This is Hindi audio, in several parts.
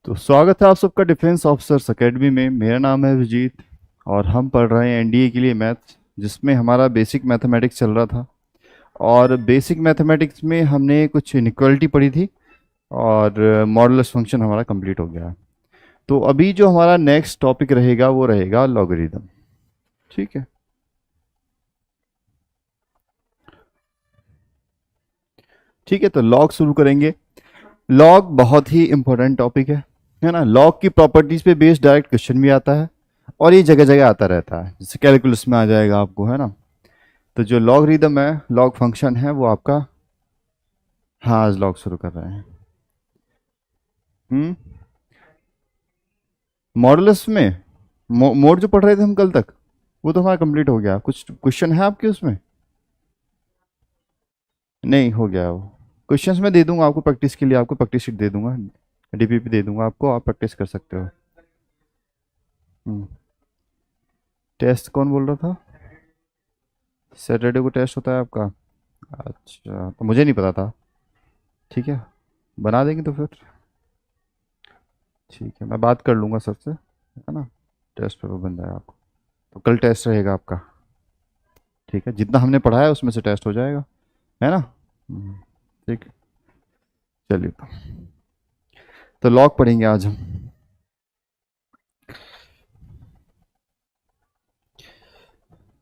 तो स्वागत है आप सबका डिफेंस ऑफिसर्स एकेडमी में। मेरा नाम है विजीत और हम पढ़ रहे हैं एनडीए के लिए मैथ्स, जिसमें हमारा बेसिक मैथमेटिक्स चल रहा था। और बेसिक मैथमेटिक्स में हमने कुछ इनइक्वालिटी पढ़ी थी और मॉडुलस फंक्शन हमारा कंप्लीट हो गया। तो अभी जो हमारा नेक्स्ट टॉपिक रहेगा वो रहेगा लॉगरिदम। ठीक है। ठीक है, तो लॉग शुरू करेंगे। लॉग बहुत ही इंपॉर्टेंट टॉपिक है ना। लॉग की प्रॉपर्टीज पे बेस्ड डायरेक्ट क्वेश्चन भी आता है और ये जगह जगह आता रहता है, जैसे कैलकुलस में आ जाएगा आपको, है ना। तो जो लॉगरिदम है, लॉग फंक्शन है, वो आपका, हाँ आज लॉग शुरू कर रहे हैं। हम्म। मॉडुलस में मोड जो पढ़ रहे थे हम कल तक, वो तो हमारा कंप्लीट हो गया। कुछ क्वेश्चन है आपके उसमें? नहीं हो गया वो। क्वेश्चंस मैं दे दूंगा आपको प्रैक्टिस के लिए, आपको प्रैक्टिस शीट दे दूंगा, डीपीपी दे दूंगा आपको, आप प्रैक्टिस कर सकते हो। हम्म। टेस्ट कौन बोल रहा था? सैटरडे को टेस्ट होता है आपका? अच्छा, तो मुझे नहीं पता था। ठीक है, बना देंगे तो फिर। ठीक है, मैं बात कर लूँगा सर से, है ना। टेस्ट पेपर बन जाएगा आपको। तो कल टेस्ट रहेगा आपका। ठीक है, जितना हमने पढ़ा है उसमें से टेस्ट हो जाएगा, है ना। ठीक है, चलिए। तो लॉग पढ़ेंगे आज हम।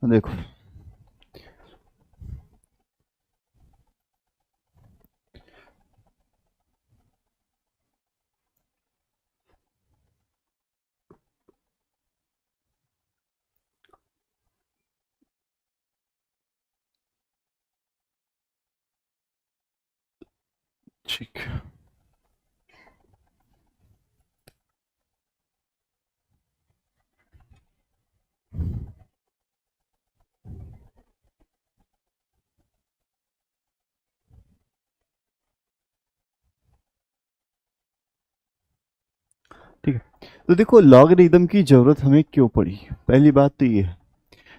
देखो, ठीक है। ठीक है, तो देखो लॉगरिदम की जरूरत हमें क्यों पड़ी, पहली बात तो ये है।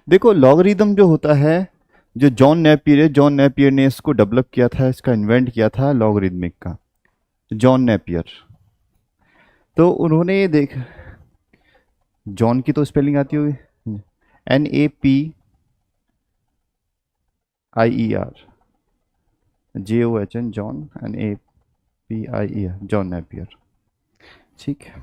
देखो लॉगरिदम जो होता है, जो जॉन नेपियर ने इसको डेवलप किया था, इसका इन्वेंट किया था लॉगरिदमिक का, जॉन नेपियर। तो उन्होंने ये देख, जॉन की तो स्पेलिंग आती होगी, NAPIER, JOHN, John, NAPIER, John Napier. ठीक है,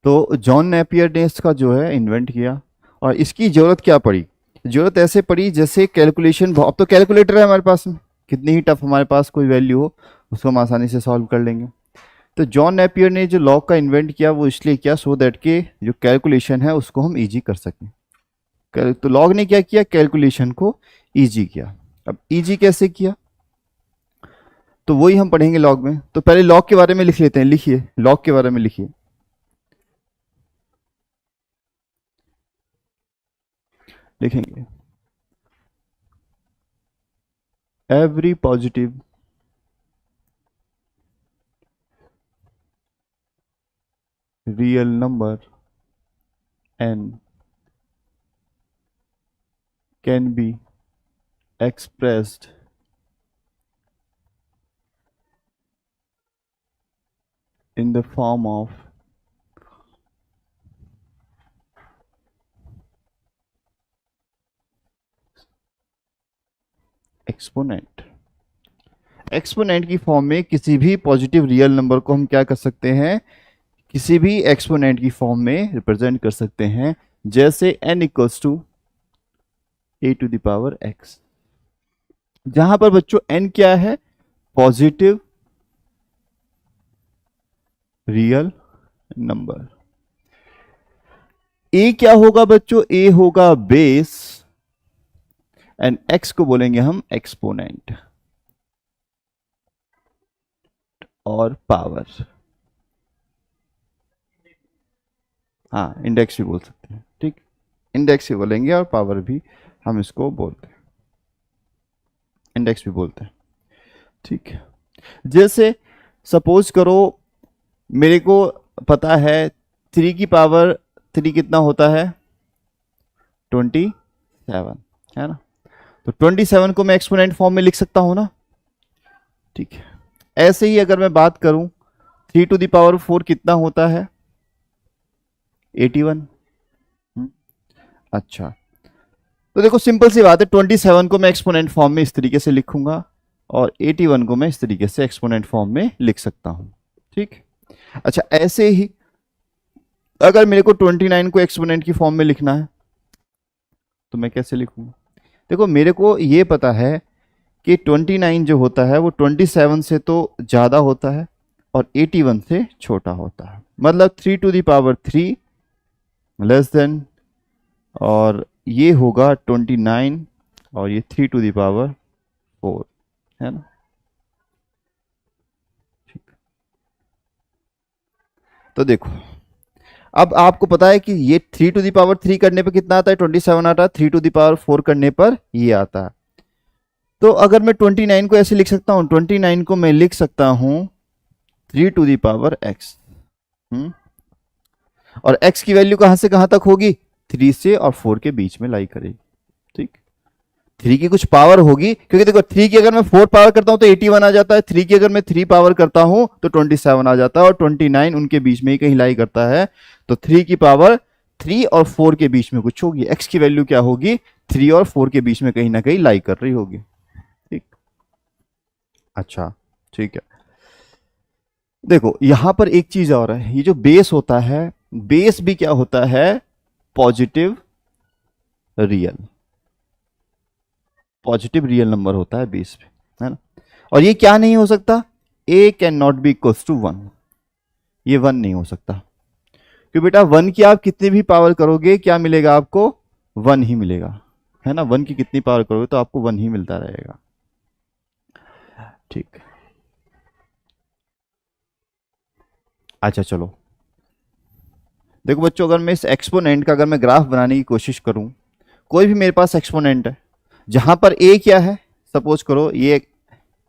तो जॉन नेपियर ने इसका जो है इन्वेंट किया। और इसकी जरूरत क्या पड़ी? जरूरत ऐसे पड़ी जैसे कैलकुलेशन, अब तो कैलकुलेटर है हमारे पास में, कितनी ही टफ हमारे पास कोई वैल्यू हो उसको हम आसानी से सॉल्व कर लेंगे। तो जॉन नेपियर ने जो लॉग का इन्वेंट किया वो इसलिए किया, सो दैट के जो कैलकुलेशन है उसको हम इजी कर सकें। तो लॉग ने क्या किया, कैलकुलेशन को इजी किया। अब इजी कैसे किया, तो वही हम पढ़ेंगे लॉग में। तो पहले लॉग के बारे में लिख लेते हैं, लिखिए लॉग के बारे में लिखिए। लिखेंगे every positive real number n can be expressed in the form of exponent. Exponent की फॉर्म में किसी भी पॉजिटिव रियल नंबर को हम क्या कर सकते हैं, किसी भी एक्सपोनेंट की फॉर्म में रिप्रेजेंट कर सकते हैं, जैसे n इक्वल्स टू a⁻x, जहां पर बच्चों n क्या है, पॉजिटिव रियल नंबर। a क्या होगा बच्चों, a होगा बेस, एंड x को बोलेंगे हम एक्सपोनेंट और पावर। हाँ, इंडेक्स भी बोल सकते हैं, ठीक। इंडेक्स भी बोलेंगे और पावर भी हम इसको बोलते हैं, इंडेक्स भी बोलते हैं। ठीक है, जैसे सपोज करो मेरे को पता है 3 कितना होता है, 27, है ना। तो 27 को मैं एक्सपोनेंट फॉर्म में लिख सकता हूं ना। ठीक है, ऐसे ही अगर मैं बात करूं 3⁴ कितना होता है? 81। अच्छा, तो देखो सिंपल सी बात है, 27 को मैं एक्सपोनेंट फॉर्म में इस तरीके से लिखूंगा और 81 को मैं इस तरीके से एक्सपोनेंट फॉर्म में लिख सकता हूं। ठीक। अच्छा, ऐसे ही अगर मेरे को 29 को एक्सपोनेंट की फॉर्म में लिखना है तो मैं कैसे लिखूंगा? देखो मेरे को ये पता है कि 29 जो होता है वो 27 से तो ज़्यादा होता है और 81 से छोटा होता है, मतलब 3⁵ लेस देन, और ये होगा 29 और ये 3⁴ है ना। ठीक। तो देखो अब आपको पता है कि ये 3⁵ करने पर कितना आता है? 27 आता है। 3⁴ करने पर ये आता है। तो अगर मैं 29 को ऐसे लिख सकता हूं, 29 को मैं लिख सकता हूं 3⁵x। और x की वैल्यू कहां से कहां तक होगी? 3 से और 4 के बीच में लाई करेगी। ठीक। 3 की कुछ पावर होगी, क्योंकि देखो 3 की अगर मैं 4 पावर करता हूं तो 81 आ जाता है, 3 की अगर मैं 3 पावर करता हूं तो 27 आ जाता है, और 29 उनके बीच में ही कहीं लाई करता है। तो 3 की पावर 3 और 4 के बीच में कुछ होगी, x की वैल्यू क्या होगी? 3 और 4 के बीच में कहीं ना कहीं लाई कर रही होगी। ठीक। अच्छा, ठीक है। देखो यहां पर एक चीज और है, ये जो बेस होता है, बेस भी क्या होता है? Positive real. Positive real number होता है बेस पे, है ना। और ये क्या नहीं हो सकता? a can not be equals to 1। ये 1 नहीं हो सकता, क्योंकि बेटा 1 की आप कितनी भी पावर करोगे क्या मिलेगा आपको? 1 ही मिलेगा, है ना। 1 की कितनी पावर करोगे तो आपको 1 ही मिलता रहेगा। ठीक। अच्छा चलो, देखो बच्चों, अगर मैं इस एक्सपोनेंट का अगर मैं ग्राफ बनाने की कोशिश करूं, कोई भी मेरे पास एक्सपोनेंट है जहां पर a क्या है, सपोज करो ये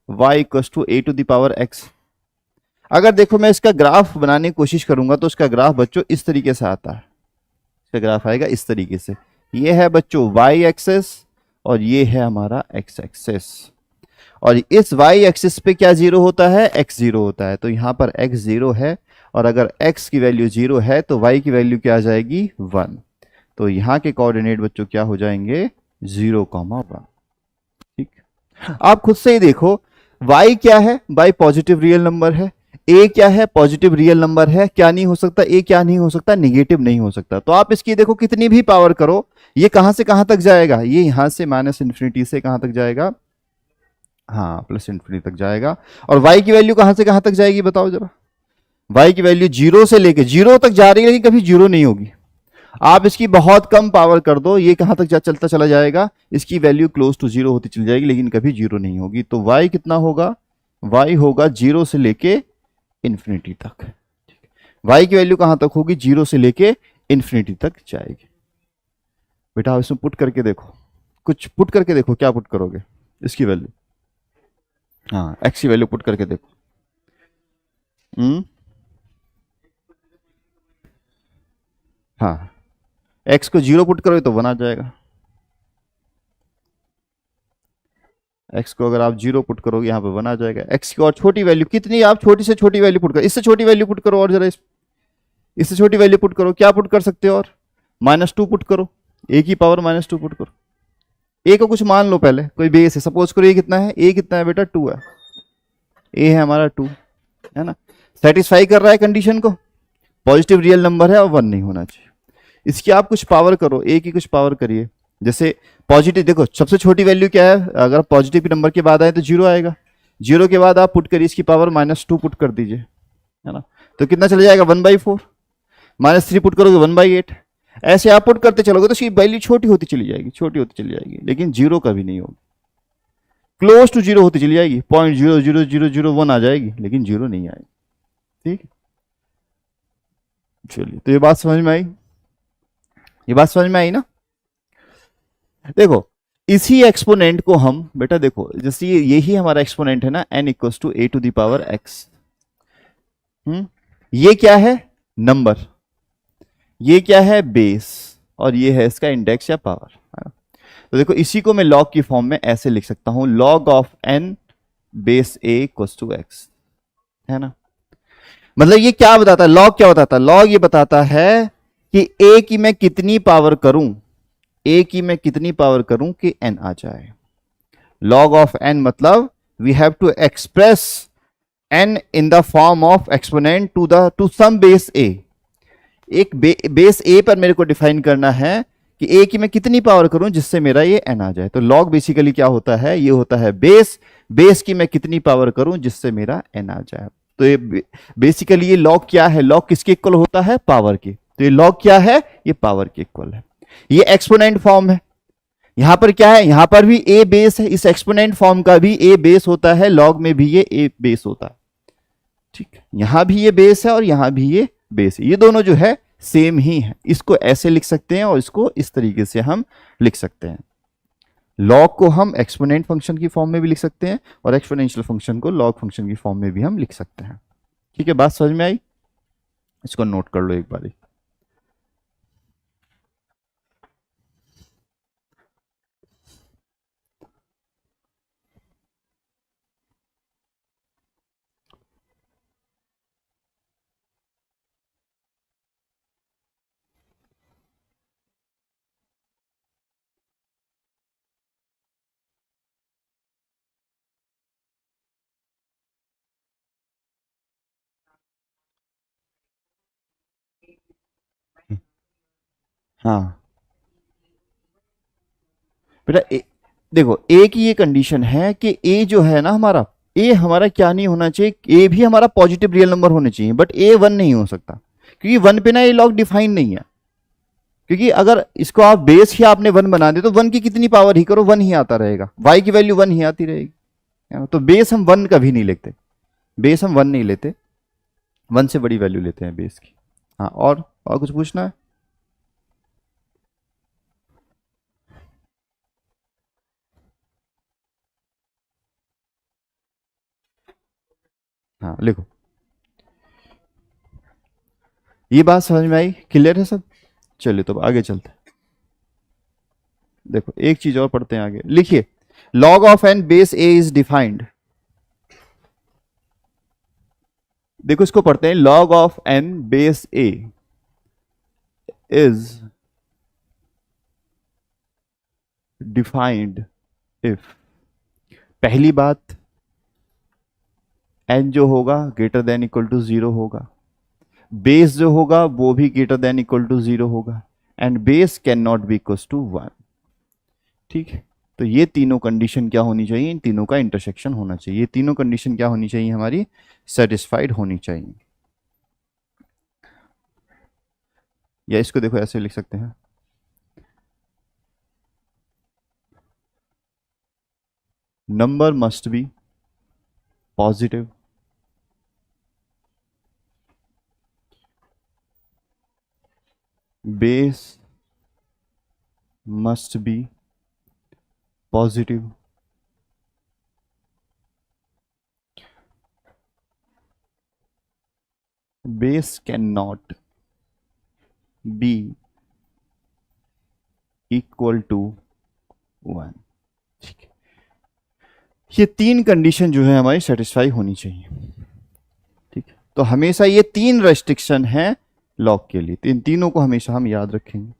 y इक्वल टू a⁴x। अगर देखो मैं इसका ग्राफ बनाने की कोशिश करूंगा तो इसका ग्राफ बच्चों इस तरीके से आता है। इसका ग्राफ आएगा इस तरीके से, ये है बच्चों y एक्सेस और ये है हमारा x एक्सेस, और इस y एक्सिस पे क्या जीरो होता है? x जीरो होता है। तो यहां पर x जीरो है, और अगर x की वैल्यू जीरो है तो y की वैल्यू क्या आ जाएगी? 1। तो यहां के कोऑर्डिनेट बच्चों क्या हो जाएंगे? 0,1। ठीक। आप खुद से ही देखो, y क्या है? y पॉजिटिव रियल नंबर है। a क्या है? पॉजिटिव रियल नंबर है। क्या नहीं हो सकता? a क्या नहीं हो सकता? निगेटिव नहीं हो सकता। तो आप इसकी देखो कितनी भी पावर करो, ये कहां से कहां तक जाएगा? ये यहां से -∞ से कहां तक जाएगा? हाँ, +∞ तक जाएगा। और y की वैल्यू कहां से कहां तक जाएगी बताओ जरा? y की वैल्यू 0 से लेके 0 तक जा रही है, लेकिन कभी 0 नहीं होगी। आप इसकी बहुत कम पावर कर दो, ये कहां तक चलता चला जाएगा? इसकी वैल्यू क्लोज टू 0 होती चली जाएगी, लेकिन कभी 0 नहीं होगी। तो y कितना होगा? y होगा 0 से लेके इन्फिनिटी तक। y की वैल्यू कहां तक होगी? 0 से लेके इन्फिनिटी तक जाएगी। बेटा इसमें पुट करके देखो, कुछ पुट करके देखो, क्या पुट करोगे इसकी वैल्यू? हाँ, x की वैल्यू पुट करके देखो। हाँ, x को 0 पुट करोगे तो 1 आ जाएगा। x को अगर आप 0 पुट करोगे यहाँ पे 1 आ जाएगा। x की और छोटी वैल्यू कितनी? आप छोटी से छोटी वैल्यू पुट करो, इससे छोटी वैल्यू पुट करो, और जरा इससे छोटी वैल्यू पुट करो। क्या पुट कर सकते हो? और -2 पुट करो, a की पावर -2 पुट करो। a को कुछ मान लो, पहले कोई बेस है, सपोज करो a कितना है? a कितना है बेटा? 2 है। a है हमारा 2, है ना। सेटिस्फाई कर रहा है कंडीशन को, पॉजिटिव रियल नंबर है और 1 नहीं होना चाहिए। इसकी आप कुछ पावर करो, a की कुछ पावर करिए। जैसे पॉजिटिव, देखो सबसे छोटी वैल्यू क्या है? अगर पॉजिटिव नंबर के बाद आए तो 0 आएगा। 0 के बाद आप पुट करिए, इसकी पावर -2 पुट कर दीजिए, है ना। तो कितना चला जाएगा? 1/4। -3 पुट करोगे 1/8। ऐसे आप पुट करते चलोगे तो इसकी वैल्यू छोटी होती चली जाएगी, छोटी होती चली जाएगी, लेकिन 0 कभी नहीं होगी। क्लोज टू 0 होती चली जाएगी, 0.00001 आ जाएगी, लेकिन 0 नहीं आएगी। ठीक। चलिए, तो ये बात समझ में आई? ये बात समझ में आई ना? देखो इसी एक्सपोनेंट को हम बेटा देखो, जैसे यही हमारा एक्सपोनेंट है ना, n इक्वल्स टू a⁴x। ये क्या है? नंबर। ये क्या है? बेस। और ये है इसका इंडेक्स या पावर, है ना। तो देखो इसी को मैं लॉग की फॉर्म में ऐसे लिख सकता हूं, log of n base a equals to x, है ना। मतलब ये क्या बताता है, लॉग क्या बताता है, लॉग ये बताता है कि ए की मैं कितनी पावर करूं, ए की मैं कितनी पावर करूं कि एन आ जाए। लॉग ऑफ एन मतलब we have to express n in the form of exponent to some base a. एक बेस ए पर मेरे को डिफाइन करना है कि ए की मैं कितनी पावर करूं जिससे मेरा ये एन आ जाए। तो लॉग बेसिकली क्या होता है, ये होता है बेस, बेस की मैं कितनी पावर करूं जिससे मेरा एन आ जाए। तो ये बेसिकली ये लॉग क्या है, लॉग किसके इक्वल होता है, पावर के। तो ये लॉग क्या है, ये पावर के इक्वल है। ये एक्सपोनेंट फॉर्म है। यहां पर क्या है, यहां पर भी ए बेस है, इस एक्सपोनेंट फॉर्म का भी ए बेस होता है, लॉग में भी ये ए बेस होता है। ठीक है, यहां भी ये बेस है और यहां भी ये बेस है, ये दोनों जो है सेम ही है। इसको ऐसे लिख सकते हैं और इसको इस तरीके से हम लिख सकते हैं। लॉग को हम एक्सपोनेंट फंक्शन की फॉर्म में भी लिख सकते हैं और एक्सपोनेंशियल फंक्शन को लॉग फंक्शन की फॉर्म में भी हम लिख सकते हैं। ठीक है, बात समझ में आई? इसको नोट कर लो एक बार। हाँ बेटा देखो ए की ये कंडीशन है कि ए जो है ना हमारा, ए हमारा क्या नहीं होना चाहिए, ए भी हमारा पॉजिटिव रियल नंबर होने चाहिए, बट ए वन नहीं हो सकता, क्योंकि वन पे ना ये लॉग डिफाइन नहीं है। क्योंकि अगर इसको आप बेस ही आपने वन बना दे तो वन की कितनी पावर ही करो वन ही आता रहेगा, वाई की वैल्यू वन ही आती रहेगी, है ना? तो बेस हम वन कभी नहीं लेते, बेस हम वन नहीं लेते, वन से बड़ी वैल्यू लेते हैं बेस की। हाँ, और कुछ पूछना है? हाँ लिखो। ये बात समझ में आई, क्लियर है सब? चलिए तो आगे चलते हैं। देखो एक चीज और पढ़ते हैं आगे, लिखिए log of n base a is defined. देखो इसको पढ़ते हैं, log of n base a is defined if, पहली बात एन जो होगा greater than equal to zero होगा, बेस जो होगा वो भी greater than equal to zero होगा, and base can not be equal to one. ठीक है, तो ये तीनों कंडीशन क्या होनी चाहिए, इन तीनों का इंटरसेक्शन होना चाहिए, ये तीनों कंडीशन क्या होनी चाहिए हमारी, सेटिस्फाइड होनी चाहिए। या इसको देखो ऐसे लिख सकते हैं, number must be positive, base must be positive, base can not be equal to one. ठीक है, ये तीन कंडीशन जो है हमारी सेटिस्फाई होनी चाहिए। ठीक है, तो हमेशा ये तीन रेस्ट्रिक्शन है लॉग के लिए, तो इन तीनों को हमेशा हम याद रखेंगे।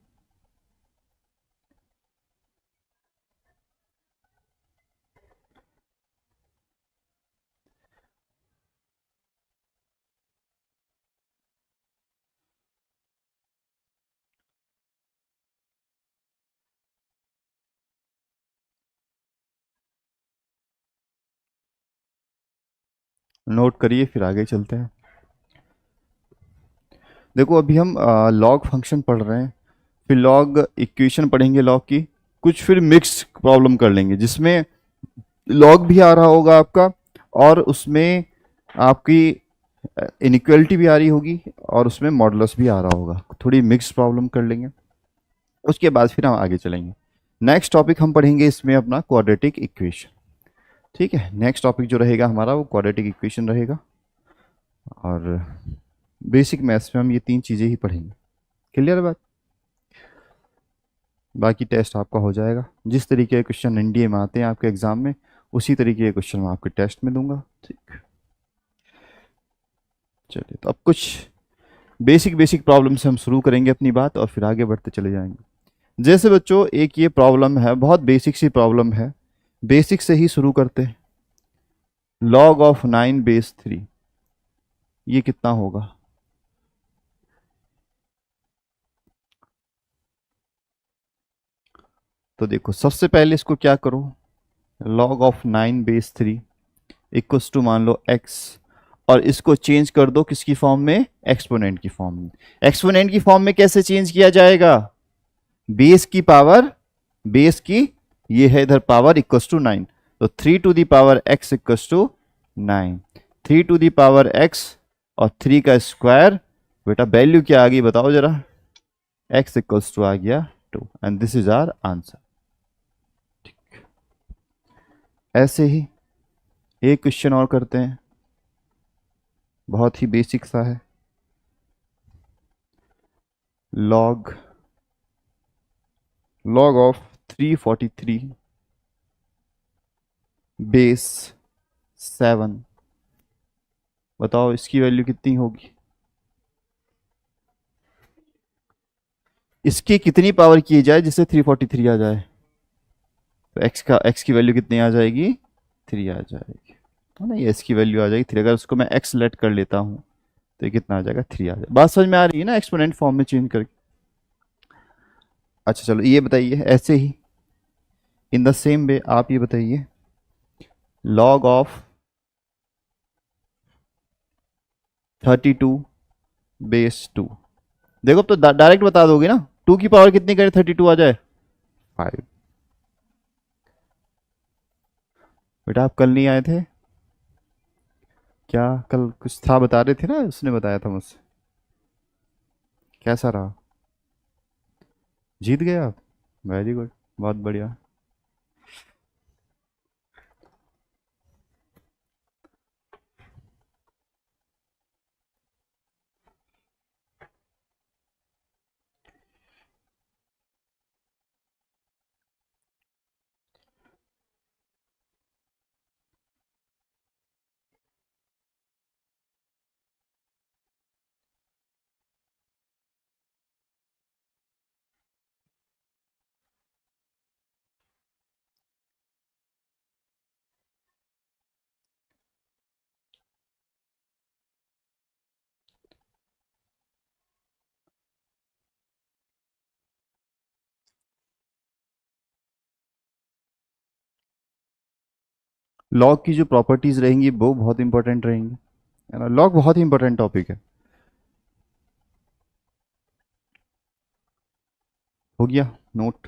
नोट करिए फिर आगे चलते हैं। देखो अभी हम लॉग फंक्शन पढ़ रहे हैं, फिर लॉग इक्वेशन पढ़ेंगे लॉग की, कुछ फिर मिक्स प्रॉब्लम कर लेंगे जिसमें लॉग भी आ रहा होगा आपका और उसमें आपकी इनइक्वालिटी भी आ रही होगी और उसमें मॉडुलस भी आ रहा होगा, थोड़ी मिक्स प्रॉब्लम कर लेंगे, उसके बाद फिर हम आगे चलेंगे। नेक्स्ट टॉपिक हम पढ़ेंगे इसमें अपना क्वाड्रेटिक इक्वेशन। ठीक है, नेक्स्ट टॉपिक जो रहेगा हमारा वो क्वाड्रेटिक इक्वेशन रहेगा, और बेसिक मैथ्स में हम ये तीन चीज़ें ही पढ़ेंगे। क्लियर है बात? बाकी टेस्ट आपका हो जाएगा, जिस तरीके के क्वेश्चन एनडीए में आते हैं आपके एग्जाम में उसी तरीके के क्वेश्चन मैं आपके टेस्ट में दूंगा। ठीक, चलिए, तो अब कुछ बेसिक बेसिक प्रॉब्लम से हम शुरू करेंगे अपनी बात और फिर आगे बढ़ते चले जाएंगे। जैसे बच्चों, एक ये प्रॉब्लम है, बहुत बेसिक सी प्रॉब्लम है, बेसिक से ही शुरू करते हैं। log ऑफ 9 बेस 3, ये कितना होगा? तो देखो, सबसे पहले इसको क्या करो, log of 9 base 3 equals to मान लो x, और इसको चेंज कर दो किसकी फॉर्म में? एक्सपोनेंट की फॉर्म में। एक्सपोनेंट की फॉर्म में कैसे चेंज किया जाएगा? बेस की पावर, बेस की ये है इधर पावर इक्वल्स टू 9, तो 3 to the power x equals to 9, 3 to the power x और 3 का स्क्वायर, बेटा वैल्यू क्या आ गई बताओ जरा? x इक्वल्स टू आ गया 2, and this is our answer. ठीक, ऐसे ही एक क्वेश्चन और करते हैं, बहुत ही बेसिक सा है। log ऑफ 343 बेस 7, बताओ इसकी वैल्यू कितनी होगी? इसकी कितनी पावर की जाए जिससे 343 आ जाए? तो x की वैल्यू कितनी आ जाएगी? 3 आ जाएगी, है ना? ये x की वैल्यू आ जाएगी 3। अगर उसको मैं x लेट कर लेता हूं तो ये कितना आ जाएगा? 3 आ जाएगा। बात समझ में आ रही है ना, एक्सपोनेंट फॉर्म में चेंज करके। अच्छा चलो, ये बताइए ऐसे ही इन द सेम वे आप ये बताइए, log ऑफ 32 बेस 2, देखो अब तो डायरेक्ट बता दोगे ना, 2 की पावर कितनी करे 32 आ जाए? 5। बेटा आप कल नहीं आए थे क्या? कल कुछ था बता रहे थे ना, उसने बताया था मुझसे। कैसा रहा? जीत गए आप? वेरी गुड, बहुत बढ़िया। लॉग की जो प्रॉपर्टीज रहेंगी वो बहुत इंपॉर्टेंट रहेंगी, है ना? लॉग बहुत ही इंपॉर्टेंट टॉपिक है। हो गया नोट?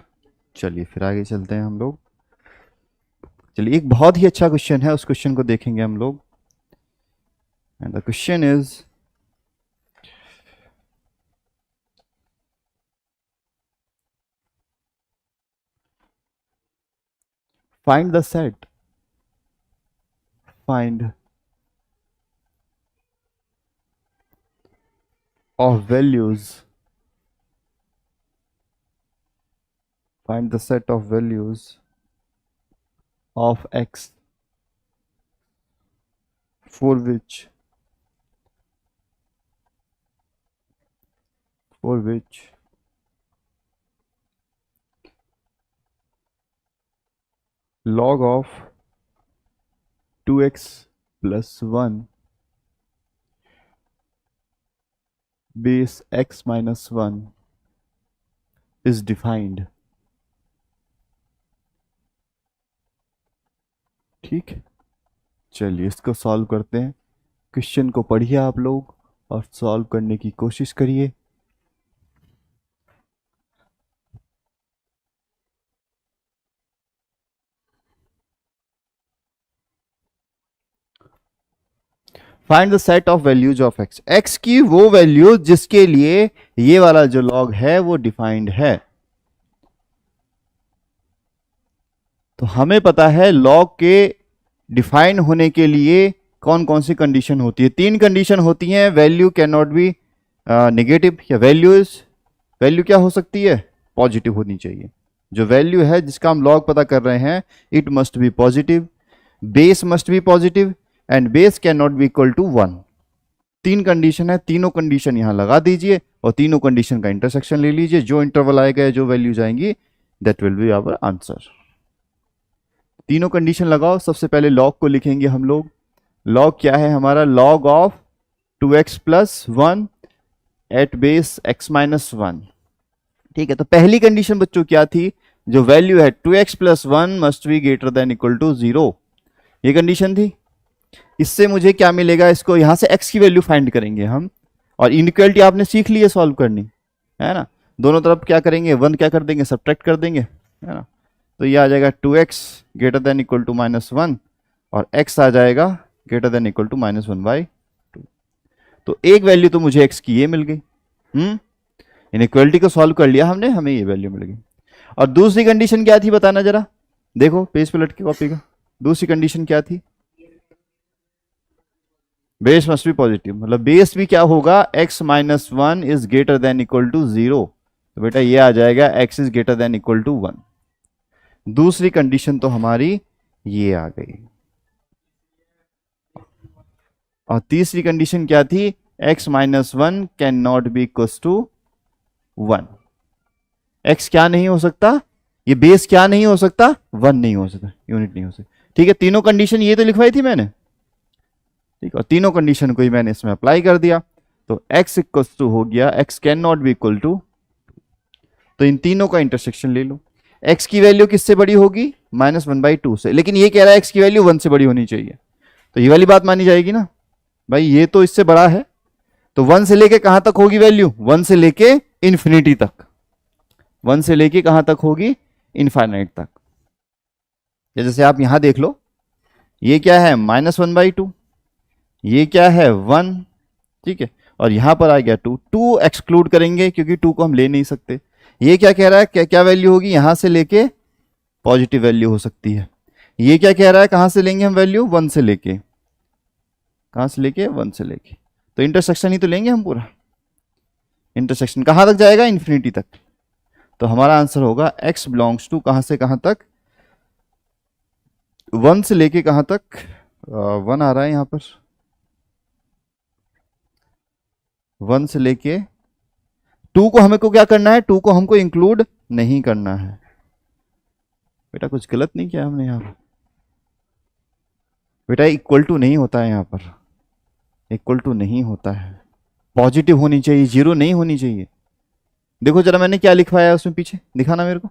चलिए फिर आगे चलते हैं हम लोग। चलिए, एक बहुत ही अच्छा क्वेश्चन है, उस क्वेश्चन को देखेंगे हम लोग। And the question is, find the set, find of values, find the set of values of x for which log of 2x plus 1 base x minus 1 is defined। ठीक है, चलिए इसको सॉल्व करते हैं। क्वेश्चन को पढ़िए आप लोग और सॉल्व करने की कोशिश करिए। Find the set of values of x, x की वो वैल्यू जिसके लिए ये वाला जो लॉग है वो डिफाइंड है। तो हमें पता है लॉग के डिफाइन होने के लिए कौन कौन सी कंडीशन होती है? 3 कंडीशन होती हैं। Value can not B negative, या वैल्यू क्या हो सकती है? पॉजिटिव होनी चाहिए। जो वैल्यू है जिसका हम लॉग पता कर रहे हैं, it must be positive, base must be positive, and base can not be equal to 1। तीन कंडीशन है, तीनों कंडीशन यहां लगा दीजिए और तीनों कंडीशन का इंटरसेक्शन ले लीजिए, जो इंटरवल आएगा, जो वैल्यू जाएंगी, that will be our answer. तीनों कंडीशन लगाओ। सबसे पहले लॉग को लिखेंगे हम लोग। लॉग क्या है हमारा? Log of 2x plus 1 at base x minus 1। ठीक है, तो पहली कंडीशन बच्चों क्या थी? जो वैल्यू है 2x plus 1 must be greater than equal to 0, ये कंडीशन थी। इससे मुझे क्या मिलेगा? इसको यहां से x की वैल्यू फाइंड करेंगे हम, और इनइक्वालिटी आपने सीख ली है सॉल्व करनी, है ना। दोनों तरफ क्या करेंगे? 1 क्या कर देंगे? सब्ट्रैक्ट कर देंगे, है ना। तो ये आ जाएगा 2x greater than equal to -1 और x आ जाएगा ग्रेटर देन इक्वल टू -1/2। तो एक वैल्यू तो मुझे x की ये मिल गई। इनइक्वालिटी को सॉल्व कर लिया हमने, हमें ये वैल्यू मिल गई। और दूसरी कंडीशन क्या थी बताना जरा, देखो पेज पे लटके कॉपी का। दूसरी कंडीशन क्या थी? बेस मस्ट बी पॉजिटिव, मतलब बेस भी क्या होगा? x minus 1 is greater than equal to 0। तो बेटा ये आ जाएगा x is greater than equal to 1। दूसरी कंडीशन तो हमारी ये आ गई। और तीसरी कंडीशन क्या थी? x minus 1 can not be equal to 1। x क्या नहीं हो सकता? ये बेस क्या नहीं हो सकता? 1 नहीं हो सकता, यूनिट नहीं हो सकता। ठीक है, तीनों कंडीशन ये तो लिखवाई थी मैंने, ठीक है, और तीनों कंडीशन को ही मैंने इसमें अप्लाई कर दिया। तो x इक्वल टू हो गया x can not be equal to, तो इन तीनों का इंटरसेक्शन ले लो। x की वैल्यू किससे बड़ी होगी? -1/2 से, लेकिन ये कह रहा है x की वैल्यू 1 से बड़ी होनी चाहिए, तो ये वाली बात मानी जाएगी ना भाई, ये तो इससे बड़ा है। तो 1 से लेके कहां तक होगी वैल्यू? 1 से लेके इंफिनिटी तक। 1 से लेके कहां तक होगी? इनफाइनाइट तक। जैसे आप यहां देख लो, ये क्या है? -1/2, ये क्या है? 1, ठीक है, और यहां पर आ गया 2। 2 एक्सक्लूड करेंगे क्योंकि 2 को हम ले नहीं सकते। ये क्या कह रहा है? क्या क्या वैल्यू होगी? यहां से लेके पॉजिटिव वैल्यू हो सकती है। ये क्या कह रहा है? कहां से लेंगे हम वैल्यू? 1 से लेके, कहां से लेके? 1 से लेके। तो इंटरसेक्शन ही तो लेंगे हम पूरा। इंटरसेक्शन कहां तक जाएगा? इंफिनिटी तक। तो हमारा आंसर होगा x बिलोंग्स टू कहां से कहां तक? 1 से लेके कहां तक? 1 आ रहा है यहां पर, 1 से लेके 2 को हमें को क्या करना है? 2 को हमको इंक्लूड नहीं करना है। बेटा कुछ गलत नहीं किया हमने यहां पर? बेटा इक्वल टू नहीं होता है यहां पर, इक्वल टू नहीं होता है, पॉजिटिव होनी चाहिए, जीरो नहीं होनी चाहिए। देखो जरा मैंने क्या लिखवाया है उसमें पीछे, दिखाना मेरे को।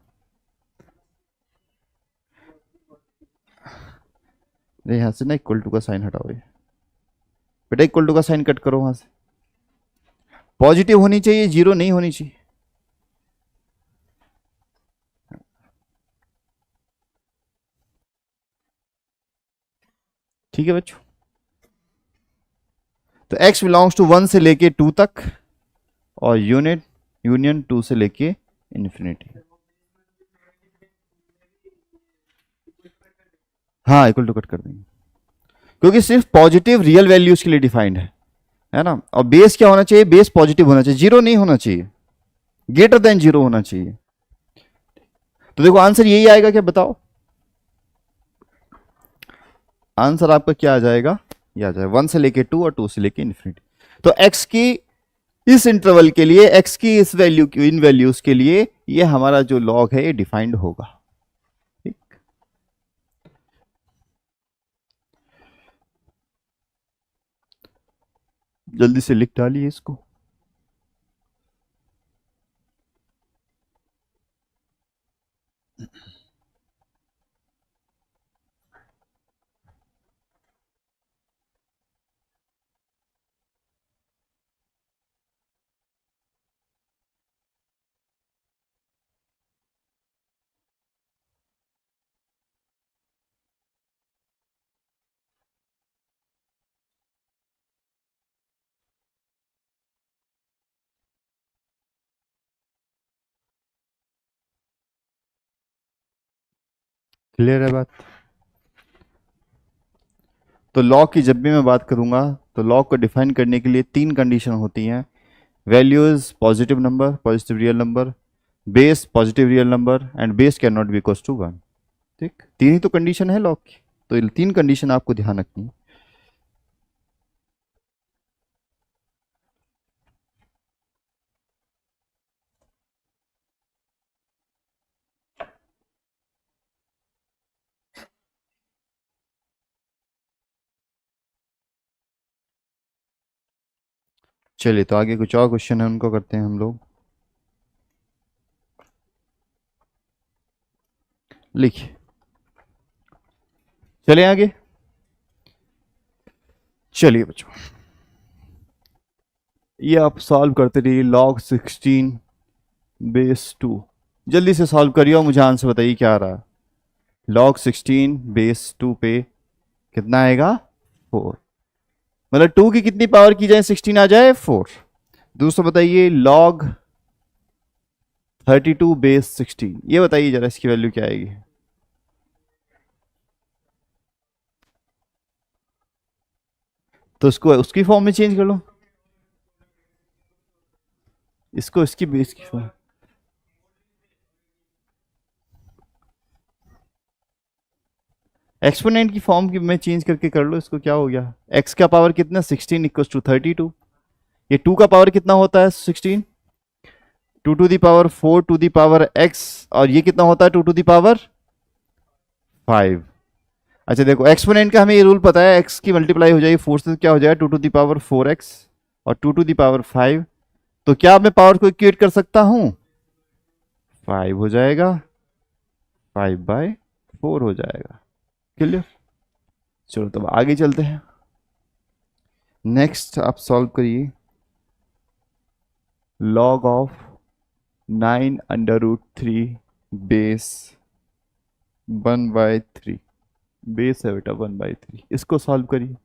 यहां से ना इक्वल टू का साइन हटाओ, ये बेटा इक्वल टू का साइन कट करो वहां से। पॉजिटिव होनी चाहिए, जीरो नहीं होनी चाहिए। ठीक है बच्चों, तो x बिलोंग्स टू 1 से लेके 2 तक, और यूनियन 2 से लेके इन्फिनिटी। हाँ इक्वल टू कट कर देंगे, क्योंकि सिर्फ पॉजिटिव रियल वैल्यूज के लिए डिफाइंड है ना। और बेस क्या होना चाहिए? बेस पॉजिटिव होना चाहिए, जीरो नहीं होना चाहिए, ग्रेटर देन जीरो होना चाहिए। तो देखो आंसर यही आएगा क्या? बताओ आंसर आपका क्या आ जाएगा? ये आ जाएगा 1 से लेके 2 और 2 से लेके इन्फिनिटी। तो x की इस इंटरवल के लिए, x की इस वैल्यू की, इन वैल्यूज के लिए ये हमारा जो लॉग है ये डिफाइंड होगा। ठीक, जल्दी से लिख डालिए इसको। क्लियर है बात? तो लॉग की जब भी मैं बात करूंगा तो लॉग को डिफाइन करने के लिए 3 कंडीशन होती हैं। Value is positive number, positive real number, base positive real number, and base can not be equals to 1। ठीक, 3 ही तो कंडीशन है लॉग की, तो ये 3 कंडीशन आपको ध्यान रखनी है। चलिए तो आगे कुछ और क्वेश्चन है उनको करते हैं हम लोग। लिखिए, चलिए आगे। चलिए बच्चों, ये आप सॉल्व करते रहिए। log 16 बेस 2, जल्दी से सॉल्व करिए और मुझे आंसर बताइए क्या आ रहा है। log 16 बेस 2 पे कितना आएगा? 4। मतलब 2 की कितनी पावर की जाए 16 आ जाए? 4। दूसरा बताइए log 32 बेस 16, ये बताइए जरा इसकी वैल्यू क्या आएगी। तो उसको उसकी फॉर्म में चेंज कर लो, इसको इसकी बेस की फॉर्म। एक्सपोनेंट की फॉर्म की में चेंज करके कर लो इसको, क्या हो गया? एक्स का पावर कितना? 16 इक्वल टू 32। ये 2 का पावर कितना होता है? 16। 2 to the power 4 to the power x, और ये कितना होता है? 2 टू दी पावर 5। अच्छा देखो, एक्सपोनेंट का हमें ये रूल पता है, एक्स की मल्टीप्लाई हो जाएगी 4 से तो क्या हो जाएगा? 2 टू दी पावर 4 एक्स और 2 टू दी पावर 5। तो क्या मैं पावर को इक्वेट कर सकता हूं? 5 हो जाएगा, 5/4 हो जाएगा। क्लियर? चलो तब आगे चलते हैं। नेक्स्ट आप सॉल्व करिए log of 9√3 बेस 1/3। बेस है बेटा 1/3, इसको सॉल्व करिए।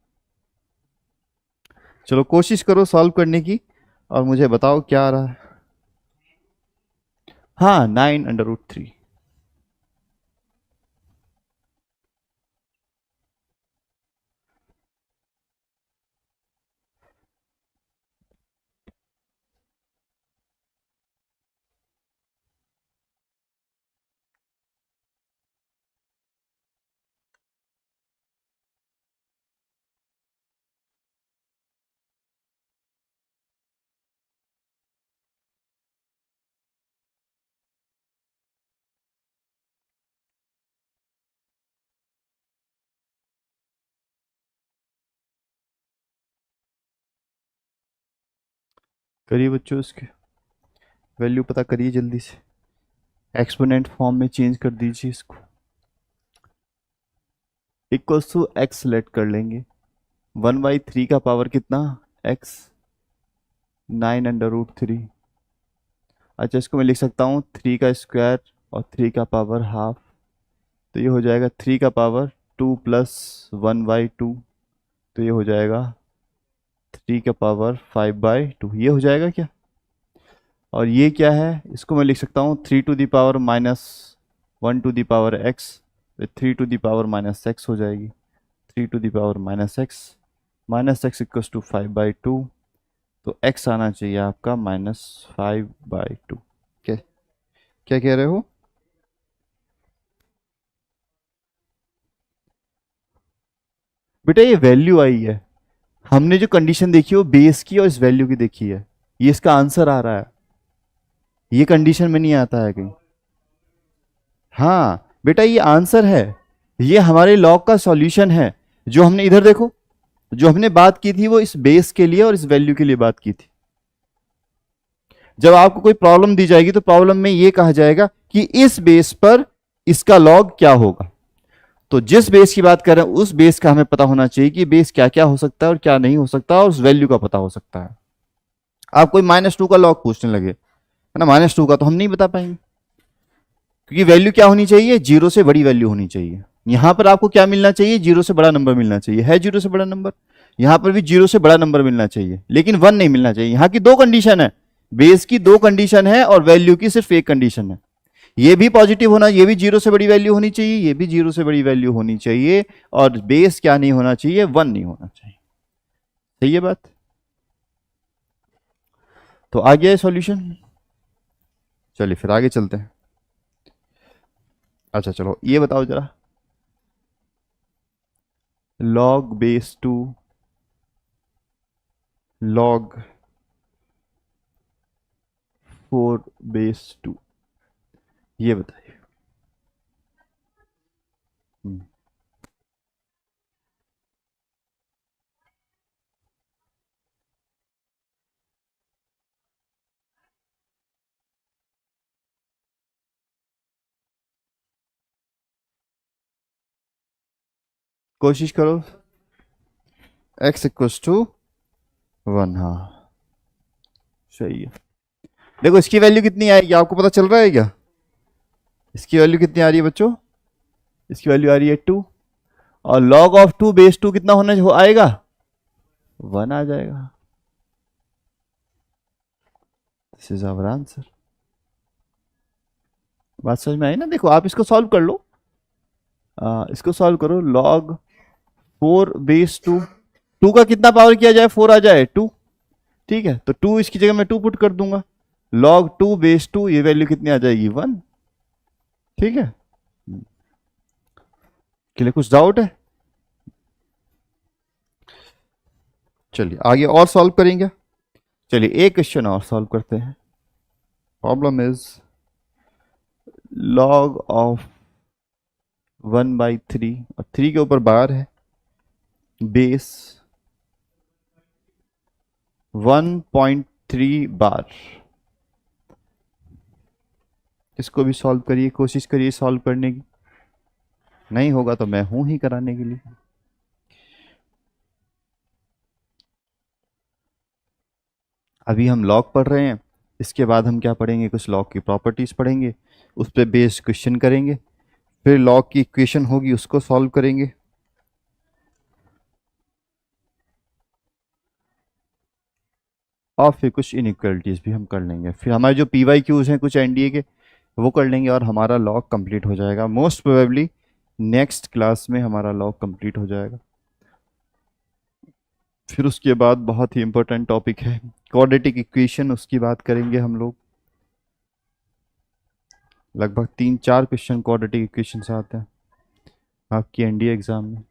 चलो कोशिश करो सॉल्व करने की और मुझे बताओ क्या आ रहा है। हाँ, 9√3। करिए बच्चों, इसके वैल्यू पता करिए जल्दी से, एक्सपोनेंट फॉर्म में चेंज कर दीजिए इसको। इक्वल्स टू एक्स लेट कर लेंगे। 1/3 का पावर कितना? एक्स। 9√3। अच्छा इसको मैं लिख सकता हूँ 3 का स्क्वायर और 3 का पावर हाफ, तो ये हो जाएगा 3 का पावर 2 प्लस 1/2, तो ये हो जाएगा 3 का पावर 5/2, ये हो जाएगा क्या? और ये क्या है? इसको मैं लिख सकता हूँ 3 to the power -1 to the power x, 3 to the power -x हो जाएगी। 3 to the power -x, equals to 5/2, तो x आना चाहिए आपका -5/2। क्या क्या कह रहे हो? बेटा ये वैल्यू आई है, हमने जो कंडीशन देखी है वो बेस की और इस वैल्यू की देखी है, ये इसका आंसर आ रहा है, ये कंडीशन में नहीं आता है कहीं। हाँ बेटा ये आंसर है, ये हमारे लॉग का सॉल्यूशन है। जो हमने इधर देखो, जो हमने बात की थी वो इस बेस के लिए और इस वैल्यू के लिए बात की थी। जब आपको कोई प्रॉब्लम दी जाएगी तो प्रॉब्लम में ये कहा जाएगा कि इस बेस पर इसका लॉग क्या होगा। तो जिस बेस की बात कर रहे हैं उस बेस का हमें पता होना चाहिए कि बेस क्या क्या हो सकता है और क्या नहीं हो सकता, और उस वैल्यू का पता हो सकता है। आप कोई -2 का लॉग पूछने लगे है ना, -2 का तो हम नहीं बता पाएंगे, क्योंकि वैल्यू क्या होनी चाहिए? 0 से बड़ी वैल्यू होनी चाहिए। यहां पर आपको क्या मिलना चाहिए? 0 से बड़ा नंबर मिलना चाहिए, है 0 से बड़ा नंबर। यहां पर भी 0 से बड़ा नंबर मिलना चाहिए, लेकिन 1 नहीं मिलना चाहिए। यहां की दो कंडीशन है, बेस की दो कंडीशन है और वैल्यू की सिर्फ एक कंडीशन है। ये भी पॉजिटिव होना, ये भी 0 से बड़ी वैल्यू होनी चाहिए, ये भी 0 से बड़ी वैल्यू होनी चाहिए, और बेस क्या नहीं होना चाहिए? 1 नहीं होना चाहिए। सही है बात? तो आ गया है सॉल्यूशन। चलिए फिर आगे चलते हैं। अच्छा चलो ये बताओ जरा, log 2 log 4 बेस 2, ये बताइए। हम्म, कोशिश करो, x इक्वल्स टू 1। हाँ सही है। देखो इसकी वैल्यू कितनी आएगी आपको पता चल रहा है क्या? इसकी वैल्यू कितनी आ रही है बच्चों? इसकी वैल्यू आ रही है 2, और log ऑफ 2 बेस 2 कितना आएगा? 1 आ जाएगा। This is our answer. बात समझ में आई ना? देखो आप इसको सॉल्व कर लो, इसको सॉल्व करो। log 4 बेस 2, 2 का कितना पावर किया जाए? 4 आ जाए 2, ठीक है, तो 2 इसकी जगह मैं 2 पुट कर दूंगा। log 2 बेस 2, ये वैल्यू कितनी आ जाएगी? 1, ठीक है। के लिए कुछ डाउट है? चलिए आगे और सॉल्व करेंगे। चलिए एक क्वेश्चन और सॉल्व करते हैं। प्रॉब्लम इज log ऑफ 1/3, और 3 के ऊपर बार है, बेस 1.3 बार। इसको भी सॉल्व करिए, कोशिश करिए सॉल्व करने की। नहीं होगा तो मैं हूं ही कराने के लिए। अभी हम लॉग पढ़ रहे हैं, इसके बाद हम क्या पढ़ेंगे? कुछ लॉग की प्रॉपर्टीज पढ़ेंगे, उस पर बेस्ड क्वेश्चन करेंगे, फिर लॉग की इक्वेशन होगी उसको सॉल्व करेंगे। और फिर कुछ इनइक्वालिटीज भी हम कर लेंगे। फिर हमारे जो PYQs हैं कुछ एनडीए के, वो कर लेंगे और हमारा लॉग कंप्लीट हो जाएगा। मोस्ट प्रोबेबली नेक्स्ट क्लास में हमारा लॉग कंप्लीट हो जाएगा। फिर उसके बाद बहुत ही इंपॉर्टेंट टॉपिक है क्वाड्रेटिक इक्वेशन, उसकी बात करेंगे हम लोग। लगभग 3-4 क्वेश्चन क्वाड्रेटिक इक्वेशन से आते हैं आपकी एनडीए एग्जाम में।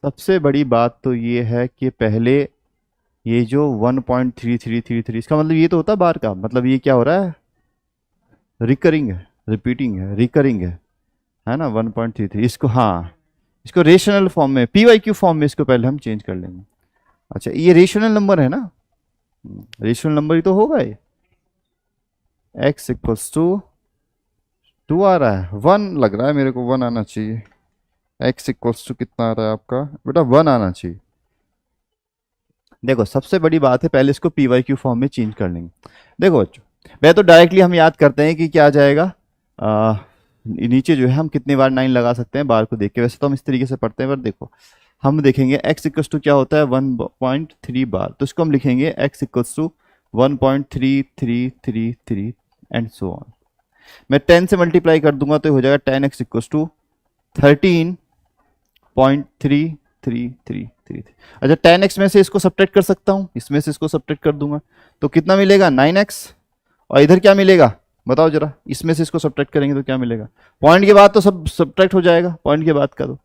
सबसे बड़ी बात तो ये है कि पहले ये जो 1.3333, इसका मतलब ये तो होता है बार का मतलब, ये क्या हो रहा है? रिकरिंग है, रिपीटिंग है, रिकरिंग है ना? 1.33 इसको, हाँ इसको रेशनल फॉर्म में, PYQ फॉर्म में इसको पहले हम चेंज कर लेंगे। अच्छा ये रेशनल नंबर है ना? रेशनल नंबर ही तो होगा ये। x इक्वल्स टू 2 आ रहा है, 1 लग रहा है मेरे को, 1 आना चाहिए। x इक्वल्स टू कितना आ रहा है आपका बेटा? 1 आना चाहिए। देखो सबसे बड़ी बात है, पहले इसको PYQ फॉर्म में चेंज कर लेंगे। देखो बच्चों, मैं तो डायरेक्टली हम याद करते हैं कि क्या आ जाएगा। नीचे जो है हम कितने बार 9 लगा सकते हैं बार को देख के, वैसे तो हम इस तरीके से पढ़ते हैं, पर देखो हम देखेंगे x इक्वल्स टू क्या होता है? 1.3 बार, तो इसको हम लिखेंगे x equals to 1.3333 and so on. मैं 10 से मल्टीप्लाई कर दूंगा तो हो जाएगा 10x इक्वल्स टू 13.3333। अच्छा 10x में से इसको सब्ट्रैक्ट कर सकता हूं, इसमें से इसको सब्ट्रैक्ट कर दूंगा तो कितना मिलेगा? 9x। और इधर क्या मिलेगा बताओ जरा? इसमें से इसको सब्ट्रैक्ट करेंगे तो क्या मिलेगा? पॉइंट के बाद तो सब सब्ट्रैक्ट हो जाएगा, पॉइंट के बाद का तो,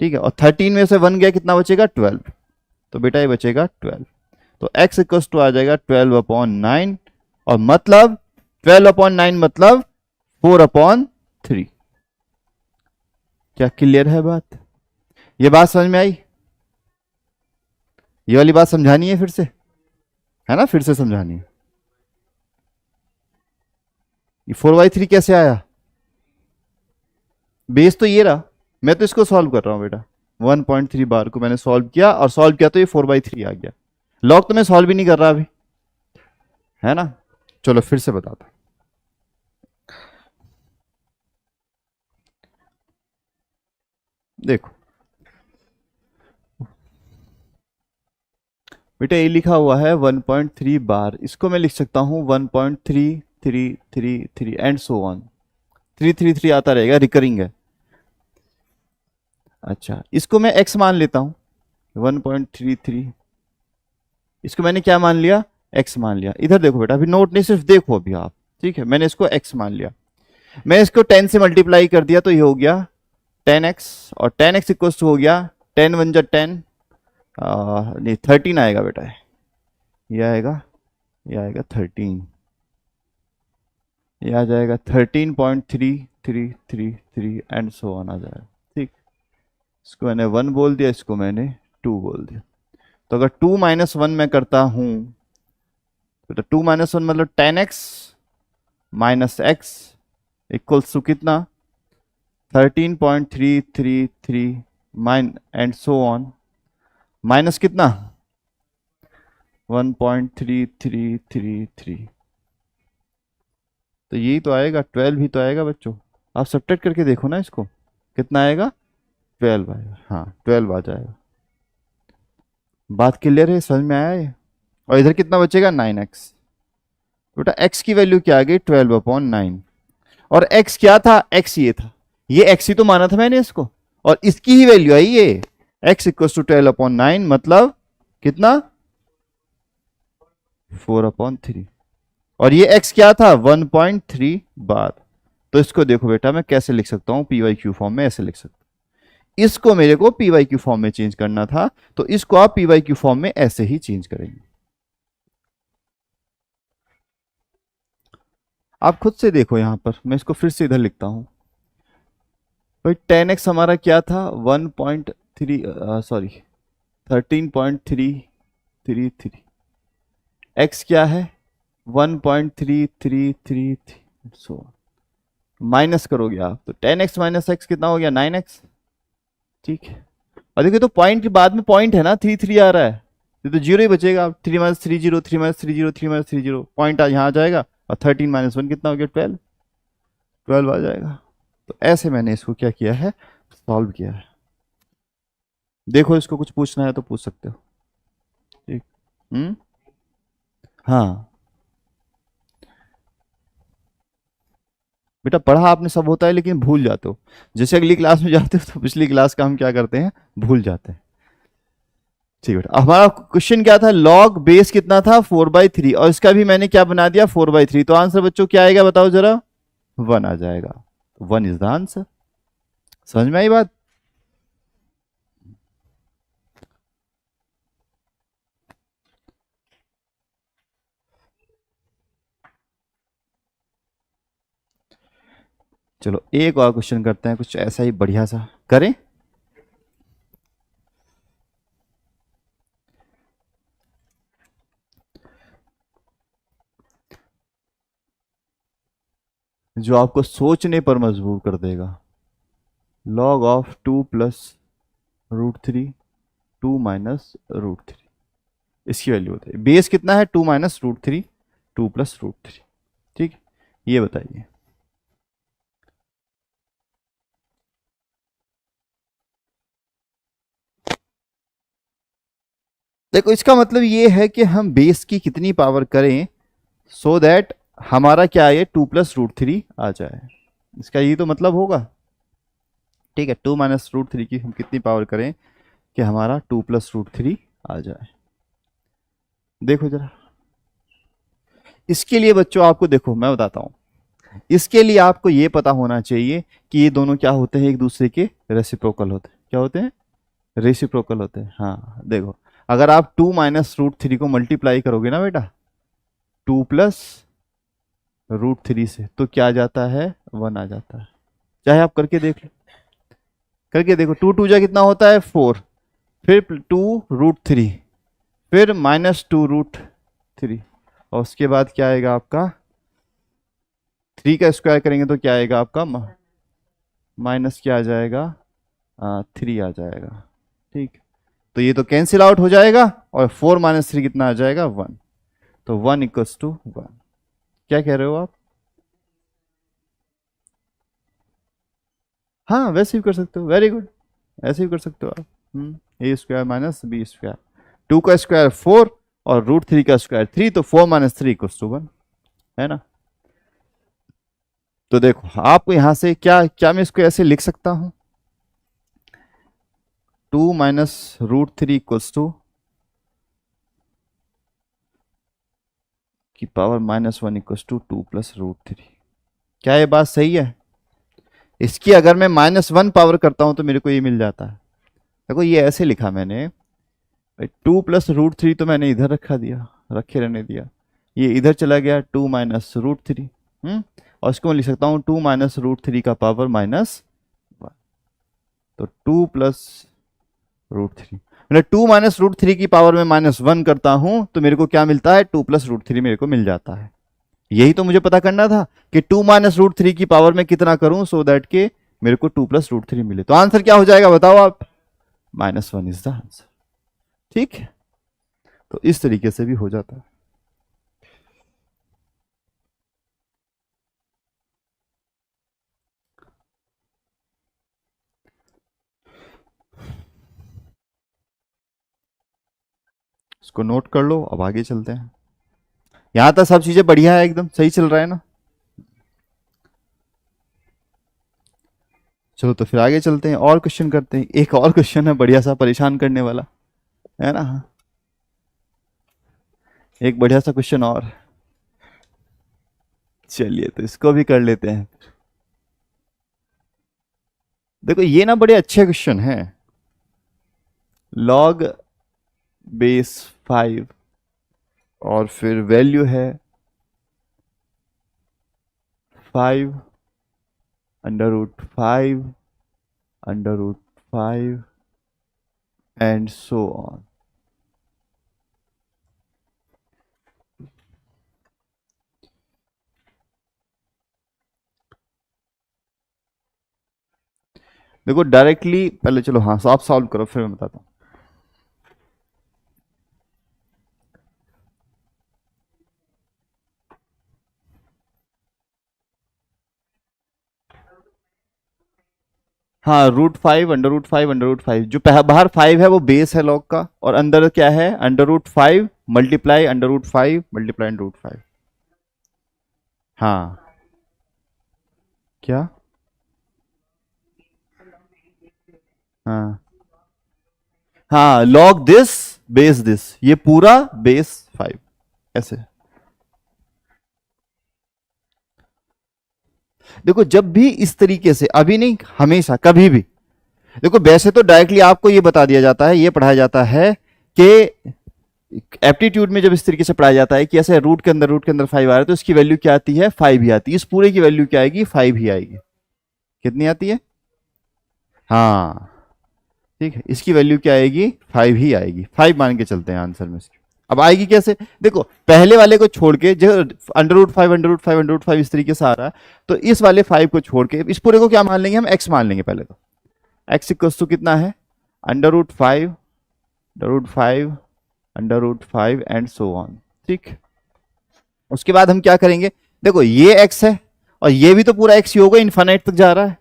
ठीक है। और 13 में से 1 गया, कितना बचेगा? 12। तो बेटा ये बचेगा 12। तो x इक्वल्स टू आ जाएगा 12/9, और मतलब 12/9 मतलब 4/3। क्या क्लियर है बात? ये बात समझ में आई? ये वाली बात समझानी है फिर से, है ना? फिर से समझानी है। ये 4/3 कैसे आया? बेस तो ये रहा, मैं तो इसको सॉल्व कर रहा हूं बेटा। 1.3 बार को मैंने सॉल्व किया, और सॉल्व किया तो ये 4/3 आ गया। लॉग तो मैं सॉल्व भी नहीं कर रहा अभी, है ना? चलो फिर से बताता। देखो बेटा ये लिखा हुआ है 1.3 बार, इसको मैं लिख सकता हूं 1.3333 एंड सो ऑन। 333 आता रहेगा, रिकरिंग है। अच्छा इसको मैं x मान लेता हूं, 1.33, इसको मैंने क्या मान लिया? x मान लिया। इधर देखो बेटा, अभी नोट नहीं, सिर्फ देखो अभी आप, ठीक है। मैंने इसको x मान लिया, मैं इसको 10 से मल्टीप्लाई कर दिया तो ये हो गया 10x, और 10x इक्वल्स टू हो गया 10 1 जा 10, नहीं 13 आएगा बेटा, ये आएगा, ये आएगा 13, ये आ जाएगा 13.3333 एंड सो ऑन आ जाएगा, ठीक। इसको मैंने 1 बोल दिया, इसको मैंने 2 बोल दिया। तो अगर 2 - 1 मैं करता हूं तो 2 - 1 मतलब 10x, minus x equals to कितना 13.333 mine and so on minus कितना 1.3333। तो यही तो आएगा 12 ही तो आएगा बच्चों। आप सब्ट्रैक्ट करके देखो ना इसको कितना आएगा 12 आएगा। हाँ 12 आ जाएगा। बात क्लियर है समझ में आया ये। और इधर कितना बचेगा 9x। बेटा x की वैल्यू क्या आ गई 12/9 और x क्या था x ये था ये x ही तो माना था मैंने इसको और इसकी ही वैल्यू आई ये x इक्वल टू 12/9 मतलब कितना 4/3 और ये x क्या था 1.3 बार। तो इसको देखो बेटा मैं कैसे लिख सकता हूं PYQ फॉर्म में ऐसे लिख सकता हूं। इसको मेरे को PYQ फॉर्म में चेंज करना था तो इसको आप PYQ फॉर्म में ऐसे ही चेंज करेंगे। आप खुद से देखो यहां पर मैं इसको फिर से इधर लिखता हूं भाई 10x हमारा क्या था 1.3 सॉरी 13.333 x क्या है 1.3333 सो माइनस करोगे आप तो 10x माइनस एक्स कितना हो गया 9x। ठीक है और देखिए तो पॉइंट के बाद में पॉइंट है ना 3 आ रहा है तो जीरो ही बचेगा 3 माइनस 3 0 3 माइनस 3 0 3 माइनस 3 0 पॉइंट यहाँ आ जाएगा और 13 माइनस 1 कितना हो गया 12 आ जाएगा। तो ऐसे मैंने इसको क्या किया है सॉल्व किया है। देखो इसको कुछ पूछना है तो पूछ सकते हो। ठीक हाँ बेटा पढ़ा आपने सब होता है लेकिन भूल जाते हो जैसे अगली क्लास में जाते हो तो पिछली क्लास का हम क्या करते हैं भूल जाते हैं। ठीक बेटा हमारा क्वेश्चन क्या था लॉग बेस कितना था 4/3 और इसका भी मैंने क्या बना दिया 4/3 तो आंसर बच्चों क्या आएगा बताओ जरा 1 आ जाएगा। 1 इज द आंसर। समझ में आई बात। चलो एक और क्वेश्चन करते हैं कुछ ऐसा ही बढ़िया सा करें। जो आपको सोचने पर मजबूर कर देगा। log ऑफ 2 प्लस √3 2 माइनस √3 इसकी वैल्यू होती है बेस कितना है 2 माइनस √3 2 प्लस √3। ठीक ये बताइए देखो इसका मतलब ये है कि हम बेस की कितनी पावर करें सो दैट हमारा क्या है 2 प्लस √3 आ जाए। इसका ये तो मतलब होगा। ठीक है 2 माइनस √3 की हम कितनी पावर करें कि हमारा 2 प्लस √3 आ जाए। देखो जरा इसके लिए बच्चों आपको देखो मैं बताता हूं इसके लिए आपको ये पता होना चाहिए कि ये दोनों क्या होते हैं एक दूसरे के रेसिप्रोकल होते हैं। क्या होते हैं रेसिप्रोकल होते हैं। हाँ देखो अगर आप 2 माइनस √3 को मल्टीप्लाई करोगे ना बेटा 2 प्लस √3 से तो क्या आ जाता है 1 आ जाता है। चाहे आप करके देख लो करके देखो 2 2 जा कितना होता है 4 फिर 2 √3 फिर -2 √3 और उसके बाद क्या आएगा आपका 3 का स्क्वायर करेंगे तो क्या आएगा आपका माइनस क्या आ जाएगा 3 आ जाएगा। ठीक तो ये तो कैंसिल आउट हो जाएगा और 4 माइनस 3 कितना आ जाएगा 1 तो 1 इक्वल्स टू 1। क्या कह रहे हो आप। हाँ वैसे भी कर सकते हो वेरी गुड ऐसे भी कर सकते हो आप ए स्क्वायर माइनस बी स्क्वायर 2 का स्क्वायर 4 और √3 का स्क्वायर 3 तो 4 माइनस 3 इक्वल्स टू 1 है ना। तो देखो आपको यहां से क्या क्या मैं इसको ऐसे लिख सकता हूं 2 माइनस √3 इक्वल्स टू की पावर -1 इक्वल्स टू 2 प्लस √3। क्या ये बात सही है। इसकी अगर मैं -1 पावर करता हूं तो मेरे को ये मिल जाता है। देखो ये ऐसे लिखा मैंने 2 प्लस √3 तो मैंने इधर रखा दिया रखे रहने दिया ये इधर चला गया 2 माइनस √3 और इसको मैं लिख सकता हूँ 2 माइनस √3 का पावर -1 तो 2 प्लस √3 मतलब 2 माइनस √3 की पावर में -1 करता हूं तो मेरे को क्या मिलता है 2 प्लस √3 मेरे को मिल जाता है। यही तो मुझे पता करना था कि 2 - √3 की पावर में कितना करूं सो दैट के मेरे को 2 + √3 मिले। तो आंसर क्या हो जाएगा बताओ आप? -1 इज द आंसर। ठीक है, तो इस तरीके से भी हो जाता है। इसको नोट कर लो, अब आगे चलते हैं। यहां तक सब चीजें बढ़िया है, एकदम सही चल रहा है ना? चलो तो फिर आगे चलते हैं और क्वेश्चन करते हैं। एक और क्वेश्चन है बढ़िया सा, परेशान करने वाला, है ना? एक बढ़िया सा क्वेश्चन और, चलिए तो इसको भी कर लेते हैं। देखो ये ना बड़े अच्छे क्वेश्चन हैं। log √5 और फिर वैल्यू है 5 √5 √5 एंड सो ऑन। देखो डायरेक्टली पहले चलो, हाँ आप सॉल्व करो फिर मैं बताता हूँ। हाँ √5 √5 जो बाहर 5 है वो बेस है लॉग का, और अंदर क्या है? √5 मल्टीप्लाई √5 मल्टीप्लाई √5। हाँ क्या? हाँ हाँ, लॉग दिस बेस दिस, ये पूरा बेस 5 ऐसे। देखो जब भी इस तरीके से, अभी नहीं हमेशा कभी भी, देखो वैसे तो डायरेक्टली आपको ये बता दिया जाता है, ये पढ़ाया जाता है कि एप्टीट्यूड में जब इस तरीके से पढ़ाया जाता है कि ऐसे रूट के अंदर 5 आ रहा है तो इसकी वैल्यू क्या आती है? 5 ही आती है। इस पूरे की वैल्यू क्या आएगी? 5 ही आएगी। कितनी आती है? हाँ ठीक है, इसकी वैल्यू क्या आएगी? 5 ही आएगी। 5 मान के चलते हैं आंसर में इसकी। अब आएगी कैसे? देखो पहले वाले को छोड़ के, जो √5 √5 इस तरीके से आ रहा है, तो इस वाले 5 को छोड़ के इस पूरे को क्या मान लेंगे हम? x मान लेंगे पहले तो। x इक्वल्स टू कितना है? √5 √5 √5 एंड सो ऑन। ठीक, उसके बाद हम क्या करेंगे? देखो ये x है और ये भी तो पूरा x ही होगा, इन्फानाइट तक जा रहा है।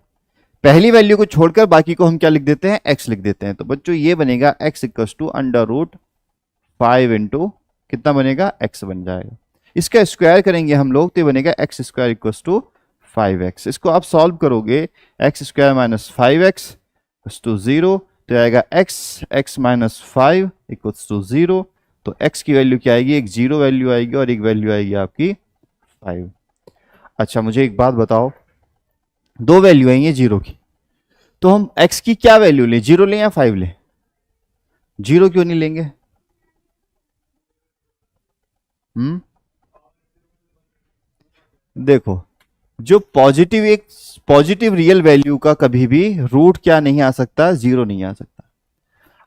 पहली वैल्यू को छोड़कर बाकी को हम क्या लिख देते हैं? x लिख देते हैं। तो बच्चों ये बनेगा x इक्वल्स टू √5 इंटू कितना बनेगा? x बन जाएगा। इसका स्क्वायर करेंगे हम लोग तो ये बनेगा x² इक्वल्स टू 5x। इसको आप सॉल्व करोगे, x² - 5x टू 0, तो आएगा x इक्वल्स टू 0। तो x की वैल्यू क्या आएगी? एक 0 वैल्यू आएगी और एक वैल्यू आएगी आपकी 5। अच्छा मुझे एक बात बताओ, दो वैल्यू आई है 0 की, तो हम x की क्या वैल्यू लें? 0 लें या 5 लें? 0 क्यों नहीं लेंगे? हम्म, देखो जो पॉजिटिव, एक पॉजिटिव रियल वैल्यू का कभी भी रूट क्या नहीं आ सकता? 0 नहीं आ सकता।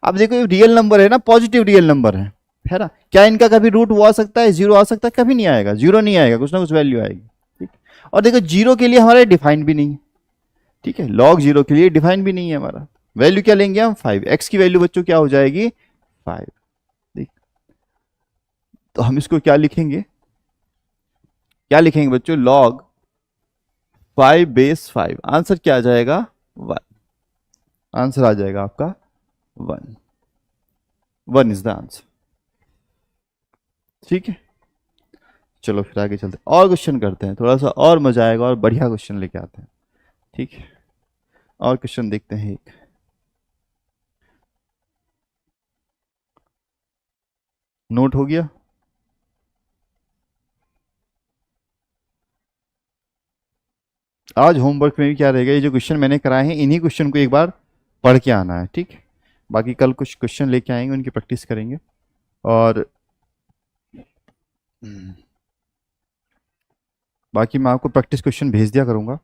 अब देखो ये रियल नंबर है ना, पॉजिटिव रियल नंबर है ना, क्या इनका कभी रूट वो आ सकता है? 0 आ सकता है? कभी नहीं आएगा, 0 नहीं आएगा, कुछ ना कुछ वैल्यू आएगी। ठीक, और देखो 0 के लिए हमारे डिफाइन भी नहीं है। ठीक है, लॉग 0 के लिए डिफाइन भी नहीं है हमारा। वैल्यू क्या लेंगे हम? 5। एक्स की वैल्यू बच्चों क्या हो जाएगी? 5। देख, तो हम इसको क्या लिखेंगे? क्या लिखेंगे बच्चों? Log 5 base 5। आंसर क्या आ जाएगा? 1। आंसर आ जाएगा आपका 1। 1 इज द आंसर। ठीक है, चलो फिर आगे चलते हैं और क्वेश्चन करते हैं, थोड़ा सा और मजा आएगा और बढ़िया क्वेश्चन लेके आते हैं। ठीक है, और क्वेश्चन देखते हैं एक। नोट हो गया? आज होमवर्क में भी क्या रहेगा, ये जो क्वेश्चन मैंने कराए हैं इन्हीं क्वेश्चन को एक बार पढ़ के आना है। ठीक, बाकी कल कुछ क्वेश्चन लेके आएंगे, उनकी प्रैक्टिस करेंगे। और बाकी मैं आपको प्रैक्टिस क्वेश्चन भेज दिया करूंगा।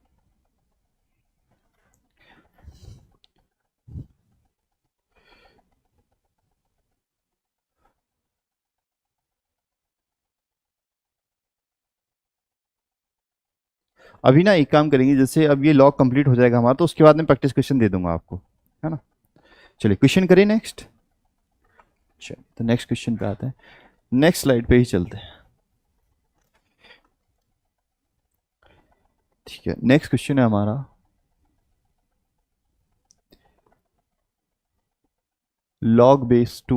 अभी ना एक काम करेंगे, जैसे अब ये लॉग कंप्लीट हो जाएगा हमारा, तो उसके बाद में प्रैक्टिस क्वेश्चन दे दूंगा आपको, है ना। चलिए क्वेश्चन करिए नेक्स्ट। चलिए तो नेक्स्ट क्वेश्चन पे आते हैं, नेक्स्ट स्लाइड पे ही चलते हैं। ठीक है, नेक्स्ट क्वेश्चन है हमारा, log base 2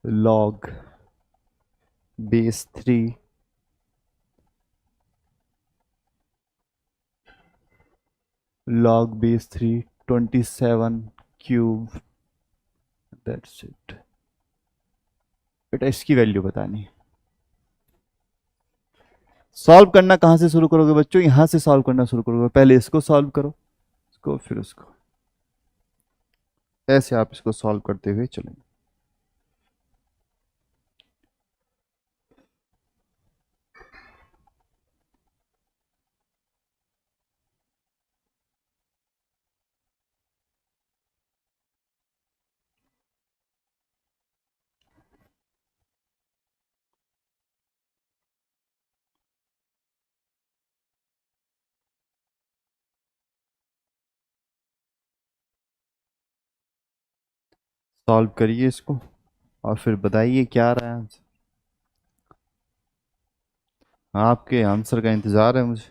log base 3 log base 3 27 cube, that's it. बेटा इसकी वैल्यू बतानी है। सॉल्व करना कहां से शुरू करोगे बच्चों? यहां से सॉल्व करना शुरू करोगे, पहले इसको सॉल्व करो, इसको फिर उसको, ऐसे आप इसको सॉल्व करते हुए चलेंगे। सॉल्व करिए इसको और फिर बताइए क्या आ रहा है आंसर। आपके आंसर का इंतजार है मुझे।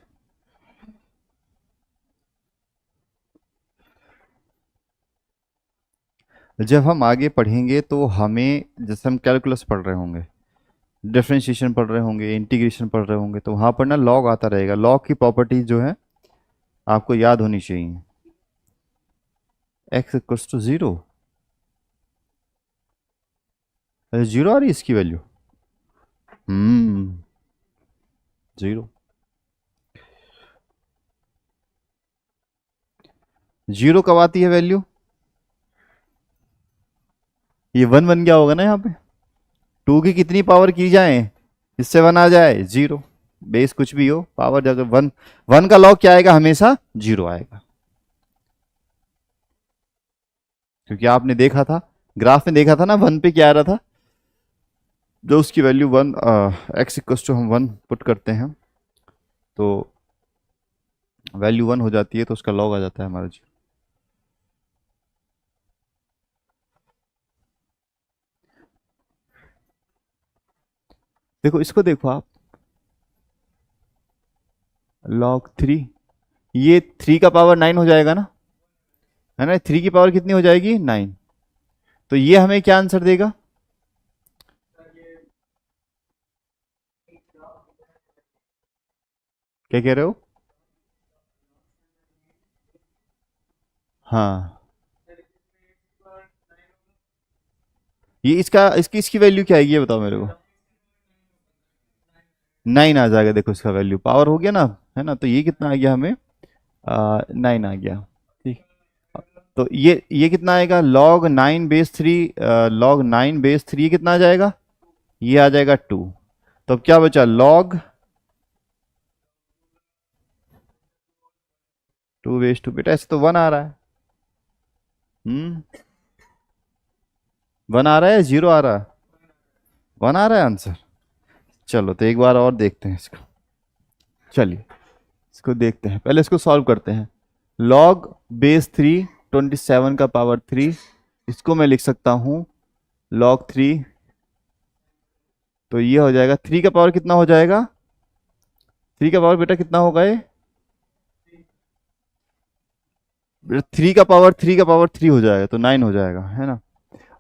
जब हम आगे पढ़ेंगे तो हमें, जैसे हम कैलकुलस पढ़ रहे होंगे, डिफरेंशिएशन पढ़ रहे होंगे, इंटीग्रेशन पढ़ रहे होंगे, तो वहां पर ना लॉग आता रहेगा। लॉग की प्रॉपर्टीज जो है आपको याद होनी चाहिए। X equals to zero, zero आ रही है इसकी वैल्यू, जीरो, जीरो कब आती है वैल्यू? ये वन बन गया होगा ना यहाँ पे। टू की कितनी पावर की जाए इससे वन आ जाए? जीरो। बेस कुछ भी हो, पावर जब वन, वन का लॉग क्या आएगा? हमेशा जीरो आएगा, क्योंकि आपने देखा था, ग्राफ में देखा था ना, वन पे क्या आ रहा था, जो उसकी value one, x equals to हम वन पुट करते हैं तो वैल्यू वन हो जाती है, तो उसका लॉग आ जाता है हमारा जी। देखो इसको देखो आप, लॉग थ्री, ये थ्री का पावर नाइन हो जाएगा ना, है ना। थ्री की पावर कितनी हो जाएगी? नाइन। तो ये हमें क्या आंसर देगा? क्या कह रहे हो? हाँ, ये इसका, इसकी इसकी वैल्यू क्या आएगी ये बताओ मेरे को। नाइन आ जाएगा, देखो इसका वैल्यू पावर हो गया ना, है ना। तो ये कितना आ गया हमें? नाइन आ गया। ठीक, तो ये कितना आएगा? Log nine base three, log nine base three कितना आ जाएगा? ये आ जाएगा टू। तो अब क्या बचा? Log to base two. बेटा ऐसे तो वन आ रहा है, वन आ रहा है या जीरो आ रहा है? वन आ रहा है आंसर। चलो तो एक बार और देखते हैं इसको। चलिए इसको देखते हैं, पहले इसको सॉल्व करते हैं। लॉग बेस थ्री, 27 का पावर थ्री, इसको मैं लिख सकता हूं लॉग थ्री। तो ये हो जाएगा, थ्री का पावर कितना हो जाएगा? थ्री का पावर बेटा कितना होगा ये? थ्री का पावर, थ्री का पावर थ्री हो जाएगा तो नाइन हो जाएगा, है ना।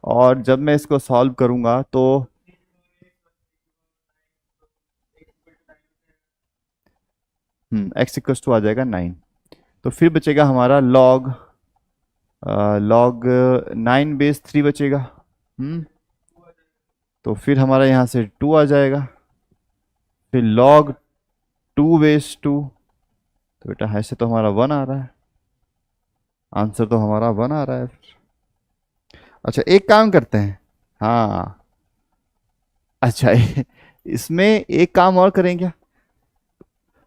और जब मैं इसको सॉल्व करूंगा तो एक्स इक्वल्स टू आ जाएगा नाइन। तो फिर बचेगा हमारा log, log nine base three बचेगा। तो फिर हमारा यहाँ से टू आ जाएगा, फिर लॉग टू बेस टू। तो बेटा ऐसे तो हमारा वन आ रहा है, आंसर तो हमारा वन आ रहा है। अच्छा एक काम करते हैं, हाँ, अच्छा इसमें एक काम और करें क्या?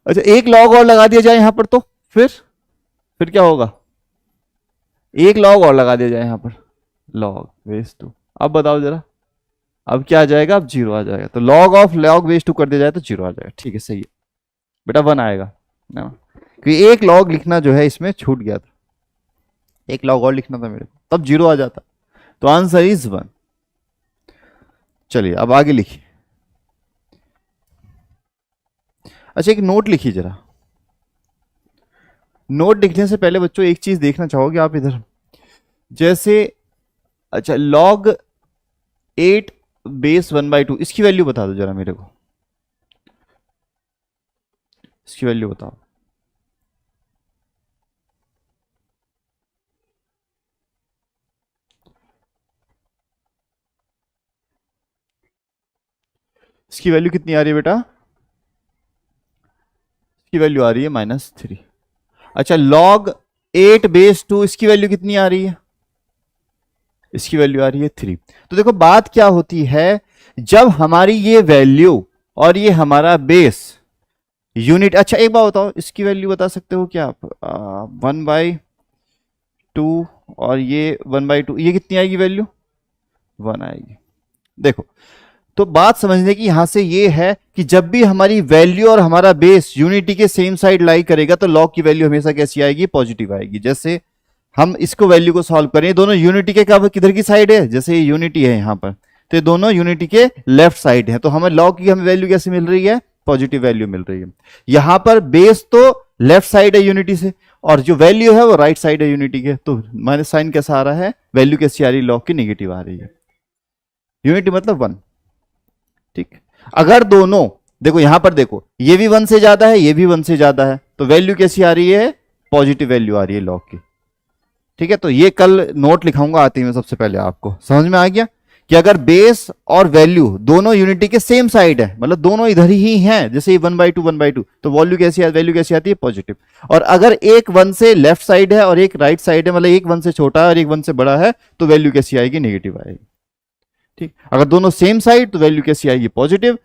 अच्छा एक लॉग और लगा दिया जाए यहाँ पर, तो फिर क्या होगा? एक लॉग और लगा दिया जाए यहाँ पर, लॉग बेस टू। अब बताओ जरा, अब क्या आ जाएगा, अब जीरो आ जाएगा। तो log of log base two कर दिया जाए तो जीरो आ जाएगा। ठीक है, सही है बेटा, वन आएगा ना, क्योंकि एक लॉग लिखना जो है इसमें छूट गया था, एक लॉग और लिखना था मेरे को, तब जीरो आ जाता। तो आंसर इज वन। चलिए अब आगे लिखिए। अच्छा, एक नोट लिखिए जरा। नोट लिखने से पहले बच्चों एक चीज देखना चाहोगे आप इधर, जैसे अच्छा लॉग 8 बेस 1/2, इसकी वैल्यू बता दो जरा मेरे को, इसकी वैल्यू बताओ। इसकी वैल्यू कितनी आ रही है बेटा, इसकी वैल्यू आ रही है -3। अच्छा लॉग 8 बेस 2, इसकी वैल्यू कितनी आ रही है, इसकी वैल्यू आ रही है 3। तो देखो बात क्या होती है, जब हमारी ये वैल्यू और ये हमारा बेस यूनिट, अच्छा एक बात बताओ, इसकी वैल्यू बता सकते हो क्या आप, 1/2 और ये 1/2, ये कितनी आएगी वैल्यू, 1 आएगी। देखो तो बात समझने की यहां से ये है कि जब भी हमारी वैल्यू और हमारा बेस यूनिटी के सेम साइड लाई करेगा तो लॉग की वैल्यू हमेशा कैसी आएगी, पॉजिटिव आएगी। जैसे हम इसको वैल्यू को सॉल्व करें, दोनों यूनिटी के किधर की साइड है, जैसे ये यूनिटी है यहां पर, तो ये दोनों यूनिटी के लेफ्ट साइड है, तो हमें लॉग की हमें वैल्यू कैसे मिल रही है, पॉजिटिव वैल्यू मिल रही है। यहां पर बेस तो लेफ्ट साइड है यूनिटी से, और जो वैल्यू है वो राइट साइड है यूनिटी के, तो माइनस साइन कैसा आ रहा है, वैल्यू कैसी आ रही है, लॉग की नेगेटिव आ रही है। यूनिटी मतलब 1। ठीक, अगर दोनों देखो यहां पर देखो, ये भी 1 से ज्यादा है, ये भी 1 से ज्यादा है, तो वैल्यू कैसी आ रही है, पॉजिटिव वैल्यू आ रही है लॉग की। ठीक है, तो ये कल नोट लिखाऊंगा आते ही मैं, सबसे पहले आपको समझ में आ गया कि अगर बेस और वैल्यू दोनों यूनिटी के सेम साइड है, मतलब दोनों इधर ही हैं, जैसे ये 1/2 1/2, तो वैल्यू कैसी आती है, पॉजिटिव। और अगर एक 1 से लेफ्ट साइड है और एक राइट साइड है, मतलब एक 1 से छोटा है और एक 1 से बड़ा है, तो वैल्यू कैसी आएगी, नेगेटिव आएगी। ठीक, अगर दोनों सेम साइड तो वैल्यू कैसी आएगी, पॉजिटिव।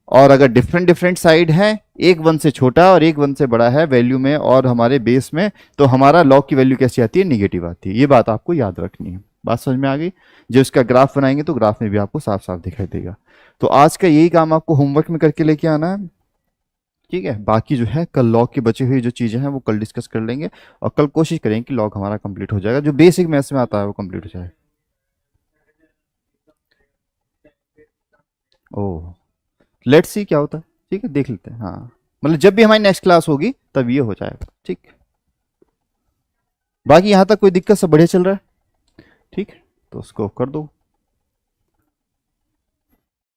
और अगर डिफरेंट डिफरेंट साइड है, एक 1 से छोटा और एक 1 से बड़ा है वैल्यू में और हमारे बेस में, तो हमारा लॉग की वैल्यू कैसी आती है, निगेटिव आती है। ये बात आपको याद रखनी है। बात समझ में आ गई। जब इसका ग्राफ बनाएंगे तो ग्राफ में भी आपको साफ साफ दिखाई देगा। तो आज का यही काम आपको होमवर्क में करके लेके आना है। ठीक है, बाकी जो है कल लॉग की बची हुई जो चीजें हैं वो कल डिस्कस कर लेंगे, और कल कोशिश करेंगे कि लॉग हमारा कंप्लीट हो जाएगा, जो बेसिक मैथ्स में आता है वो कंप्लीट हो जाए। ओह, लेट्स सी क्या होता है। ठीक है, देख लेते हैं। हाँ, मतलब जब भी हमारी नेक्स्ट क्लास होगी तब ये हो जाएगा। ठीक, बाकी यहां तक कोई दिक्कत, सब बढ़िया चल रहा है। ठीक, तो उसको कर दो।